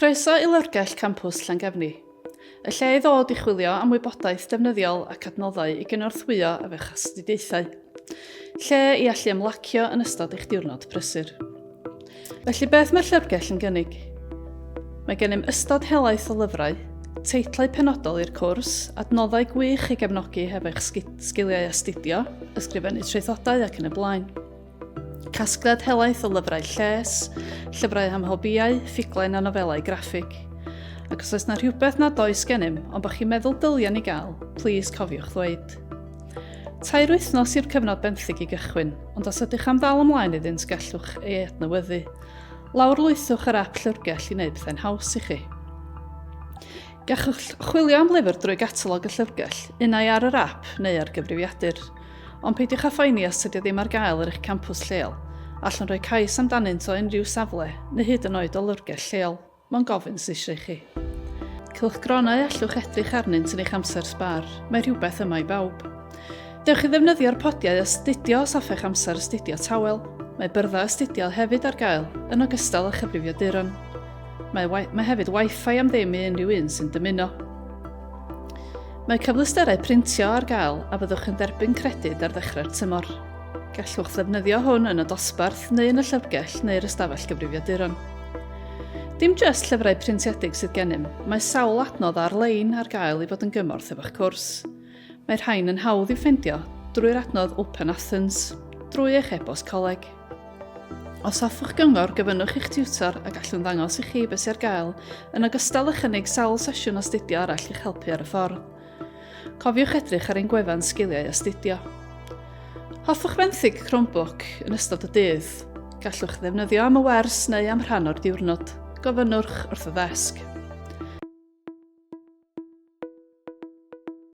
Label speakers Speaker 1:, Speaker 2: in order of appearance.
Speaker 1: Croeso i Llyfrgell campws Llangefni. Y lle i ddod i chwilio am wybodaeth defnyddiol ac adnoddau i gynorthwyo efo'ch astudiaethau. Lle i allu ymlacio yn ystod eich diwrnod prysur. Felly beth mae'r Llyfrgell yn gynnig? Mae gennym ystod helaeth o lyfrau, teitlau penodol i'r cwrs, adnoddau gwych i gefnogi hefo'ch sgiliau astudio, ysgrifennu traethodau ac yn y blaen. Casgliad helaeth o lyfrau lles, llyfrau am hobïau, ffuglen a nofelau graffig. Ac os oes na rhywbeth nad oes gennym, ond bod chi'n meddwl dylian i gael, plis cofiwch ddweud. 2 wythnos i'r cyfnod benthyg i gychwyn, ond os ydych am ddal ymlaen iddynt gallwch ei adnewyddu. Lawrlwythwch yr ap Llyfrgell i wneud pethau'n haws i chi. Gallwch chwilio am lyfr drwy gatalog y Llyfrgell, unai ar yr ap neu ar gyfrifiadur. Ond peidiwch â phoeni os ydy ddim ar gael ar eich campws lleol, allan rhoi cais amdanynt o unrhyw safle, neu hyd yn oed o Llyfrgell lleol, mae'n gofyn sy'n eisiau chi. Cylchgronau allwch edrych arnynt yn eich amser sbar, mae rhywbeth yma i bawb. Dewch i ddefnyddio'r podiau astudio os hoffech amser astudio tawel. Mae byrdda astudio hefyd ar gael, yn ogystal â chyfrifiaduron. Mae hefyd Wi-Fi am ddim i unrhyw un sy'n dymuno. Mae cyfleusterau printio ar gael a byddwch yn derbyn credyd ar ddechrau'r tymor. Gallwch ddefnyddio hwn yn y dosbarth neu yn y Llyfrgell neu'r ystafell gyfrifiaduron. Dim jyst llyfrau printiedig sydd gennym, mae sawl adnodd ar-lein ar gael i fod yn gymorth efo'ch cwrs. Mae'r rhain yn hawdd i'w ffeindio drwy'r adnodd Open Athens, drwy eich e-bost coleg. Os hoffwch gyngor, gyfynnwch eich tiwtor a gallwn ddangos i chi beth sy'n ar gael, yn ogystal â chynnig sawl sesiwn astudio arall i'ch helpu ar y ffordd. Cofiwch edrych ar ein gwefan sgiliau astudio. Hoffwch benthyg Chromebook yn ystod y dydd. Gallwch ddefnyddio am y wers neu am rhan o'r diwrnod. Gofynnwch wrth y ddesg.